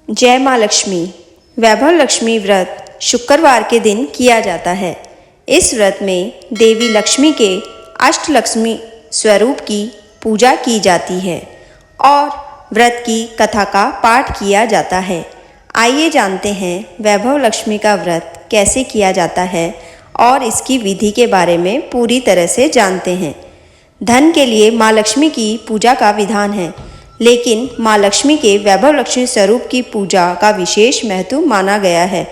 जय माँ लक्ष्मी। वैभव लक्ष्मी व्रत शुक्रवार के दिन किया जाता है। इस व्रत में देवी लक्ष्मी के अष्टलक्ष्मी स्वरूप की पूजा की जाती है और व्रत की कथा का पाठ किया जाता है। आइए जानते हैं वैभव लक्ष्मी का व्रत कैसे किया जाता है और इसकी विधि के बारे में पूरी तरह से जानते हैं। धन के लिए माँ लक्ष्मी की पूजा का विधान है, लेकिन माँ लक्ष्मी के वैभव लक्ष्मी स्वरूप की पूजा का विशेष महत्व माना गया है।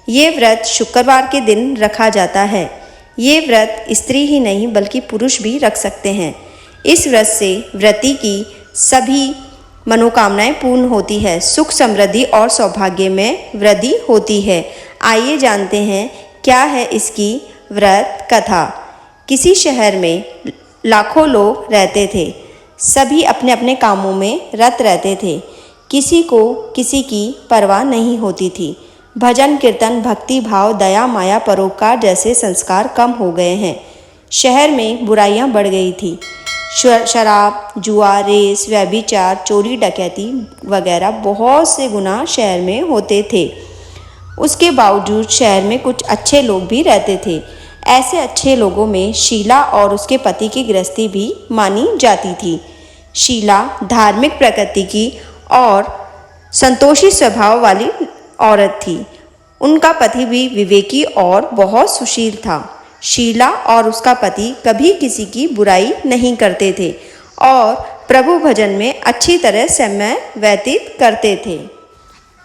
ये व्रत शुक्रवार के दिन रखा जाता है। ये व्रत स्त्री ही नहीं बल्कि पुरुष भी रख सकते हैं। इस व्रत से व्रती की सभी मनोकामनाएं पूर्ण होती है, सुख समृद्धि और सौभाग्य में वृद्धि होती है। आइए जानते हैं क्या है इसकी व्रत कथा। किसी शहर में लाखों लोग रहते थे। सभी अपने अपने कामों में रत रहते थे। किसी को किसी की परवाह नहीं होती थी। भजन कीर्तन, भक्ति भाव, दया माया, परोपकार जैसे संस्कार कम हो गए हैं। शहर में बुराइयां बढ़ गई थी। शराब, जुआ, रेस, व्यभिचार, चोरी डकैती वगैरह बहुत से गुनाह शहर में होते थे। उसके बावजूद शहर में कुछ अच्छे लोग भी रहते थे। ऐसे अच्छे लोगों में शीला और उसके पति की गृहस्थी भी मानी जाती थी। शीला धार्मिक प्रकृति की और संतोषी स्वभाव वाली औरत थी। उनका पति भी विवेकी और बहुत सुशील था। शीला और उसका पति कभी किसी की बुराई नहीं करते थे और प्रभु भजन में अच्छी तरह समय व्यतीत करते थे।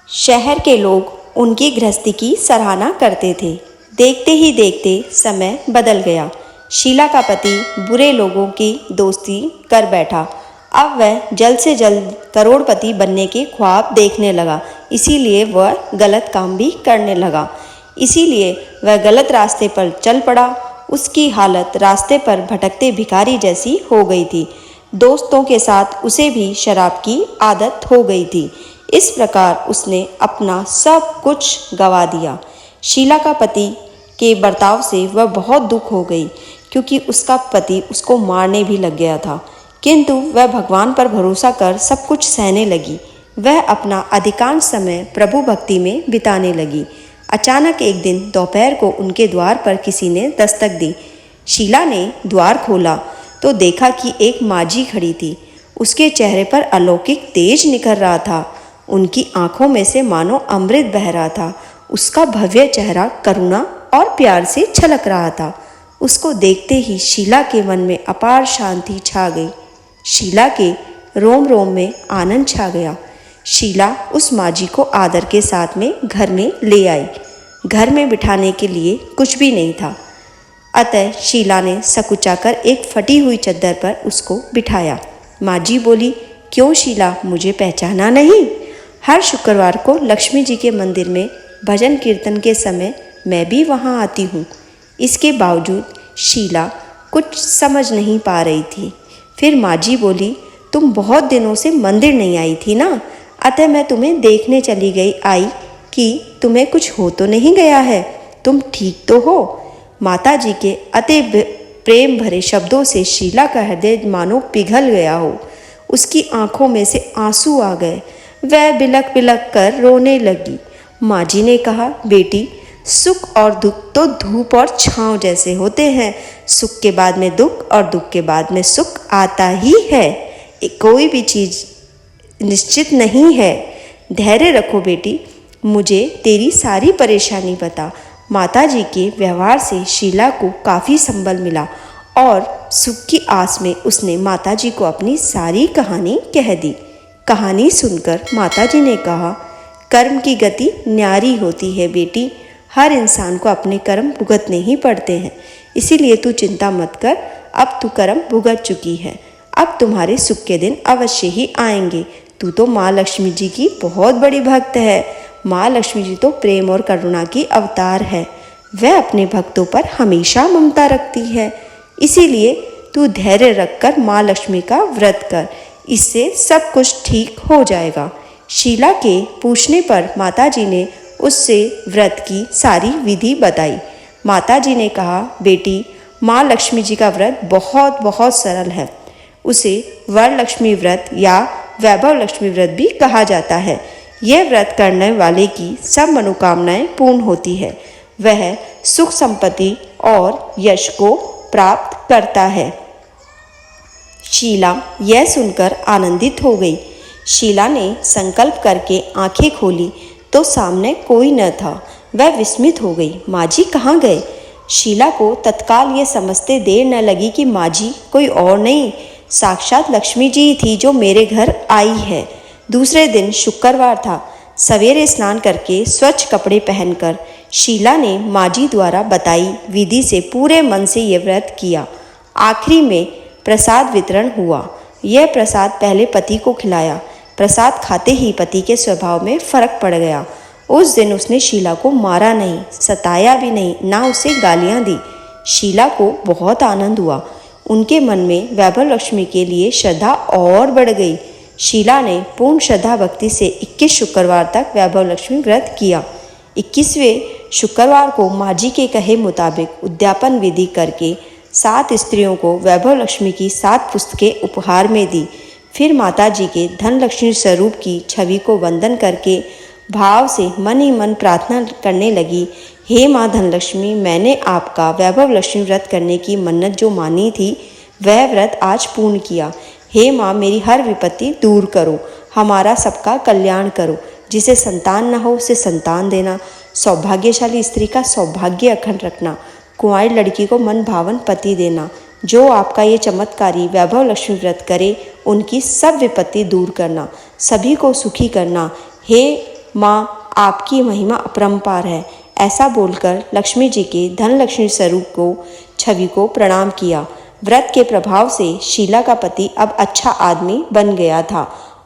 शहर के लोग उनकी गृहस्थी की सराहना करते थे। देखते ही देखते समय बदल गया। शीला का पति बुरे लोगों की दोस्ती कर बैठा। अब वह जल्द से जल्द करोड़पति बनने के ख्वाब देखने लगा, इसीलिए वह गलत काम भी करने लगा। इसीलिए वह गलत रास्ते पर चल पड़ा। उसकी हालत रास्ते पर भटकते भिखारी जैसी हो गई थी। दोस्तों के साथ उसे भी शराब की आदत हो गई थी। इस प्रकार उसने अपना सब कुछ गंवा दिया। शीला का पति के बर्ताव से वह बहुत दुख हो गई, क्योंकि उसका पति उसको मारने भी लग गया था। किंतु वह भगवान पर भरोसा कर सब कुछ सहने लगी। वह अपना अधिकांश समय प्रभु भक्ति में बिताने लगी। अचानक एक दिन दोपहर को उनके द्वार पर किसी ने दस्तक दी। शीला ने द्वार खोला तो देखा कि एक माझी खड़ी थी। उसके चेहरे पर अलौकिक तेज निखर रहा था। उनकी आंखों में से मानो अमृत बह रहा था। उसका भव्य चेहरा करुणा और प्यार से छलक रहा था। उसको देखते ही शीला के मन में अपार शांति छा गई। शीला के रोम रोम में आनंद छा गया। शीला उस माझी को आदर के साथ में घर में ले आई। घर में बिठाने के लिए कुछ भी नहीं था, अतः शीला ने सकुचाकर एक फटी हुई चद्दर पर उसको बिठाया। माझी बोली, क्यों शीला, मुझे पहचाना नहीं? हर शुक्रवार को लक्ष्मी जी के मंदिर में भजन कीर्तन के समय मैं भी वहाँ आती हूँ। इसके बावजूद शीला कुछ समझ नहीं पा रही थी। फिर माझी बोली, तुम बहुत दिनों से मंदिर नहीं आई थी ना, अतः मैं तुम्हें देखने चली आई कि तुम्हें कुछ हो तो नहीं गया है, तुम ठीक तो हो? माता जी के अति प्रेम भरे शब्दों से शीला का हृदय मानो पिघल गया हो। उसकी आंखों में से आंसू आ गए। वह बिलक बिलक कर रोने लगी। माझी ने कहा, बेटी, सुख और दुख तो धूप और छांव जैसे होते हैं। सुख के बाद में दुख और दुख के बाद में सुख आता ही है। कोई भी चीज़ निश्चित नहीं है। धैर्य रखो बेटी, मुझे तेरी सारी परेशानी बता। माता जी के व्यवहार से शीला को काफ़ी संबल मिला और सुख की आस में उसने माता जी को अपनी सारी कहानी कह दी। कहानी सुनकर माता जी ने कहा, कर्म की गति न्यारी होती है बेटी। हर इंसान को अपने कर्म भुगतने ही पड़ते हैं, इसीलिए तू चिंता मत कर। अब तू कर्म भुगत चुकी है। अब तुम्हारे सुख के दिन अवश्य ही आएंगे। तू तो माँ लक्ष्मी जी की बहुत बड़ी भक्त है। माँ लक्ष्मी जी तो प्रेम और करुणा की अवतार है। वह अपने भक्तों पर हमेशा ममता रखती है। इसीलिए तू धैर्य रखकर माँ लक्ष्मी का व्रत कर, इससे सब कुछ ठीक हो जाएगा। शीला के पूछने पर माताजी ने उससे व्रत की सारी विधि बताई। माताजी ने कहा, बेटी, माँ लक्ष्मी जी का व्रत बहुत बहुत सरल है। उसे वरलक्ष्मी व्रत या वैभव लक्ष्मी व्रत भी कहा जाता है। यह व्रत करने वाले की सब मनोकामनाएं पूर्ण होती है। वह सुख संपत्ति और यश को प्राप्त करता है। शीला यह सुनकर आनंदित हो गई। शीला ने संकल्प करके आंखें खोली तो सामने कोई न था। वह विस्मित हो गई। माँ जी कहाँ गए? शीला को तत्काल ये समझते देर न लगी कि माँ जी कोई और नहीं, साक्षात लक्ष्मी जी थी जो मेरे घर आई है। दूसरे दिन शुक्रवार था। सवेरे स्नान करके स्वच्छ कपड़े पहनकर शीला ने माँ जी द्वारा बताई विधि से पूरे मन से ये व्रत किया। आखिरी में प्रसाद वितरण हुआ। यह प्रसाद पहले पति को खिलाया। प्रसाद खाते ही पति के स्वभाव में फर्क पड़ गया। उस दिन उसने शीला को मारा नहीं, सताया भी नहीं, ना उसे गालियां दी। शीला को बहुत आनंद हुआ। उनके मन में वैभव लक्ष्मी के लिए श्रद्धा और बढ़ गई। शीला ने पूर्ण श्रद्धा भक्ति से 21 शुक्रवार तक वैभव लक्ष्मी व्रत किया। 21वें शुक्रवार को माँ जी के कहे मुताबिक उद्यापन विधि करके 7 स्त्रियों को वैभव लक्ष्मी की 7 पुस्तकें उपहार में दी। फिर माता जी के धन लक्ष्मी स्वरूप की छवि को वंदन करके भाव से मन ही मन प्रार्थना करने लगी, हे माँ धनलक्ष्मी, मैंने आपका वैभव लक्ष्मी व्रत करने की मन्नत जो मानी थी वह व्रत आज पूर्ण किया। हे माँ, मेरी हर विपत्ति दूर करो, हमारा सबका कल्याण करो। जिसे संतान न हो उसे संतान देना, सौभाग्यशाली स्त्री का सौभाग्य अखंड रखना, कुंवारी लड़की को मन भावन पति देना। जो आपका ये चमत्कारी वैभव लक्ष्मी व्रत करे उनकी सब विपत्ति दूर करना, सभी को सुखी करना। हे माँ, आपकी महिमा अपरंपार है। ऐसा बोलकर लक्ष्मी जी के धन लक्ष्मी स्वरूप को छवि को प्रणाम किया। व्रत के प्रभाव से शीला का पति अब अच्छा आदमी बन गया था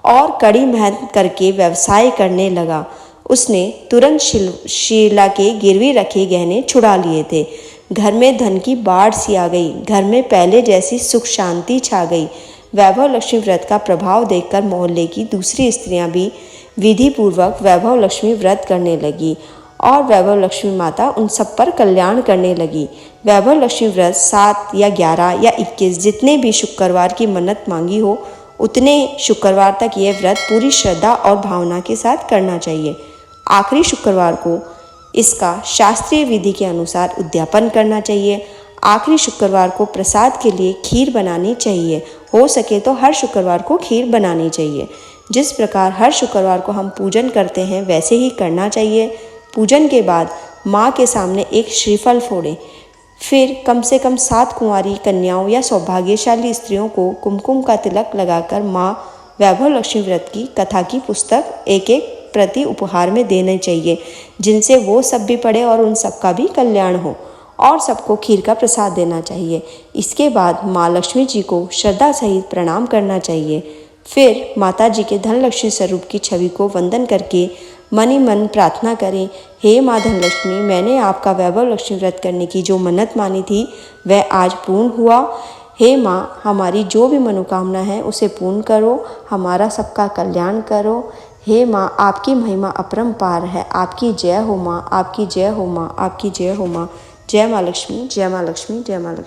और कड़ी मेहनत करके व्यवसाय करने लगा। उसने तुरंत शीला के गिरवी रखे गहने छुड़ा लिए थे। घर में धन की बाढ़ सी आ गई। घर में पहले जैसी सुख शांति छा गई। वैभव लक्ष्मी व्रत का प्रभाव देखकर मोहल्ले की दूसरी स्त्रियां भी विधि पूर्वक वैभव लक्ष्मी व्रत करने लगी और वैभव लक्ष्मी माता उन सब पर कल्याण करने लगी। वैभव लक्ष्मी व्रत 7 या 11 या 21 जितने भी शुक्रवार की मन्नत मांगी हो उतने शुक्रवार तक यह व्रत पूरी श्रद्धा और भावना के साथ करना चाहिए। आखिरी शुक्रवार को इसका शास्त्रीय विधि के अनुसार उद्यापन करना चाहिए। आखिरी शुक्रवार को प्रसाद के लिए खीर बनानी चाहिए। हो सके तो हर शुक्रवार को खीर बनानी चाहिए। जिस प्रकार हर शुक्रवार को हम पूजन करते हैं वैसे ही करना चाहिए। पूजन के बाद माँ के सामने एक श्रीफल फोड़ें। फिर कम से कम 7 कुंवारी कन्याओं या सौभाग्यशाली स्त्रियों को कुमकुम का तिलक लगाकर माँ वैभव लक्ष्मी व्रत की कथा की पुस्तक एक एक प्रति उपहार में देने चाहिए, जिनसे वो सब भी पढ़े और उन सबका भी कल्याण हो। और सबको खीर का प्रसाद देना चाहिए। इसके बाद माँ लक्ष्मी जी को श्रद्धा सहित प्रणाम करना चाहिए। फिर माता जी के धन लक्ष्मी स्वरूप की छवि को वंदन करके मन ही मन प्रार्थना करें, हे माँ धनलक्ष्मी, मैंने आपका वैभव लक्ष्मी व्रत करने की जो मन्नत मानी थी वह आज पूर्ण हुआ। हे माँ, हमारी जो भी मनोकामना है उसे पूर्ण करो, हमारा सबका कल्याण करो। हे माँ, आपकी महिमा अपरंपार है। आपकी जय हो माँ, आपकी जय हो माँ, आपकी जय हो माँ। जय माँ लक्ष्मी, जय माँ लक्ष्मी, जय माँ लक्ष्मी।